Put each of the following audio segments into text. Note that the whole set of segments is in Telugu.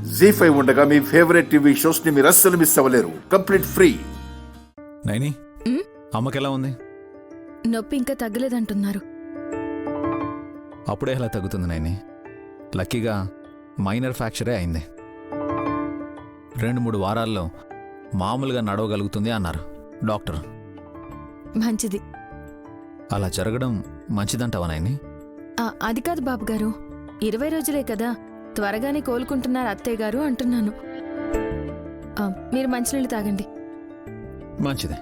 జీ5 ఉండగా మీ ఫేవరెట్ టీవీ షోస్ ని మీరు అస్సలు మిస్ అవ్వలేరు. Complete free. నైని, అమ్మకెలా ఉంది? నొప్పి ఇంకా తగ్గలేదంటున్నారు. అప్పుడే ఎలా తగ్గుతుంది నైని? లక్కీగా మైనర్ ఫ్రాక్చరే అయింది. 2-3 వారాల్లో మామూలుగా నడవగలుగుతుంది అన్నారు డాక్టర్. మంచిది. అలా జరగడం మంచిదంటావా నైని? అది కాదు బాబు గారు, 20 రోజులే కదా, త్వరగానే కోలుకుంటున్నారు అత్తయ్య గారు అంటున్నాను. మీరు మంచినీళ్ళు తాగండి. మంచిదే.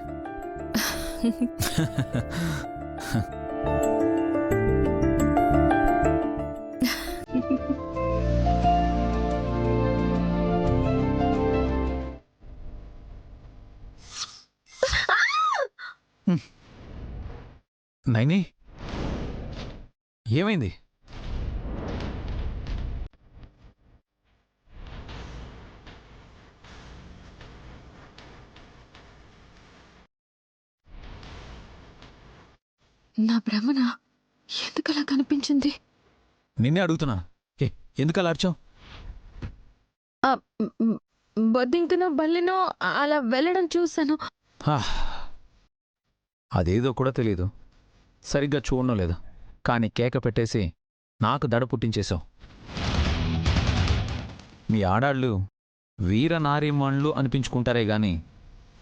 నైని, ఏమైంది? నా భ్రమణ ఎందుకలా కనిపించింది? నిన్నే అడుగుతున్నా. ఎందుకు అలా అరిచావు? బొద్దింకనో బల్లినో అలా వెళ్ళడం చూశాను. అదేదో కూడా తెలీదు, సరిగ్గా చూడడం లేదు, కానీ కేక పెట్టేసి నాకు దడ పుట్టించేశావు. మీ ఆడాళ్ళు వీరనారీమణులు అనిపించుకుంటారే గాని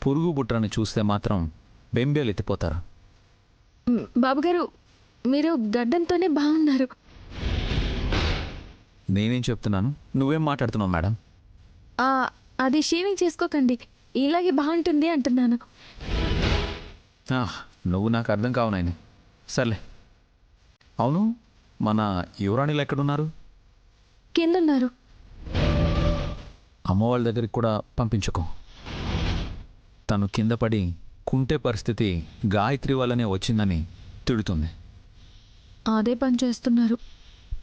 పురుగు బుట్రని చూస్తే మాత్రం బెంబేలు ఎత్తిపోతారు. బాబుగారు, మీరు గడ్డంతోనే బాగున్నారు. నేనేం చెప్తున్నాను, నువ్వేం మాట్లాడుతున్నావు మేడం? అది షేవింగ్ చేసుకోకండి, ఇలాగే బాగుంటుంది అంటున్నాను. నువ్వు నాకు అర్థం కావు నాయని. సర్లే, అవును, మన యువరాణిలు ఎక్కడున్నారు? కిందున్నారు. అమ్మ వాళ్ళ దగ్గరికి కూడా పంపించుకో. తను కింద పడి కుంటే పరిస్థితి గాయత్రి వల్లనే వచ్చిందని తిడుతుంది. అదే పని చేస్తున్నారు.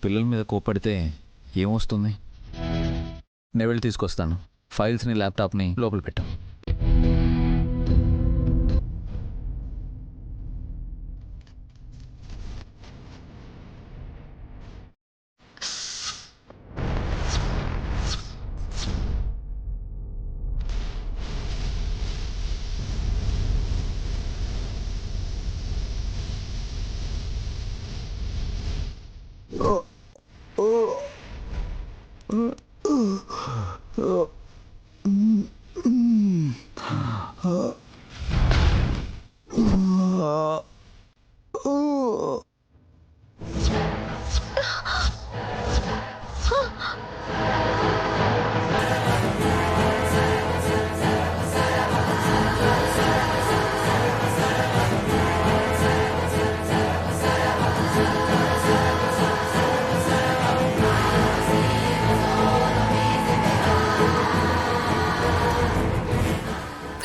పిల్లల మీద కోప్పడితే ఏమొస్తుంది? నేను వెళ్ళి తీసుకొస్తాను. ఫైల్స్ని ల్యాప్టాప్ని లోపల పెట్టు.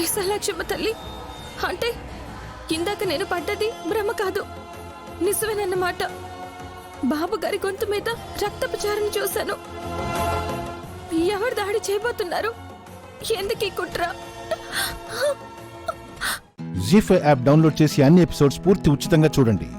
విశాలాక్షమ్మ తల్లి, అంటే ఇందాక నేను పడ్డది భ్రమ కాదు, నిజమేనన్నమాట. బాబు గారి గొంతు మీద రక్తపచారం చూశాను. ఎవరు దాడి చేయబోతున్నారు? ఎందుకీ కుట్ర? జీ5 యాప్ డౌన్లోడ్ చేసి అన్ని ఎపిసోడ్స్ పూర్తి ఉచితంగా చూడండి.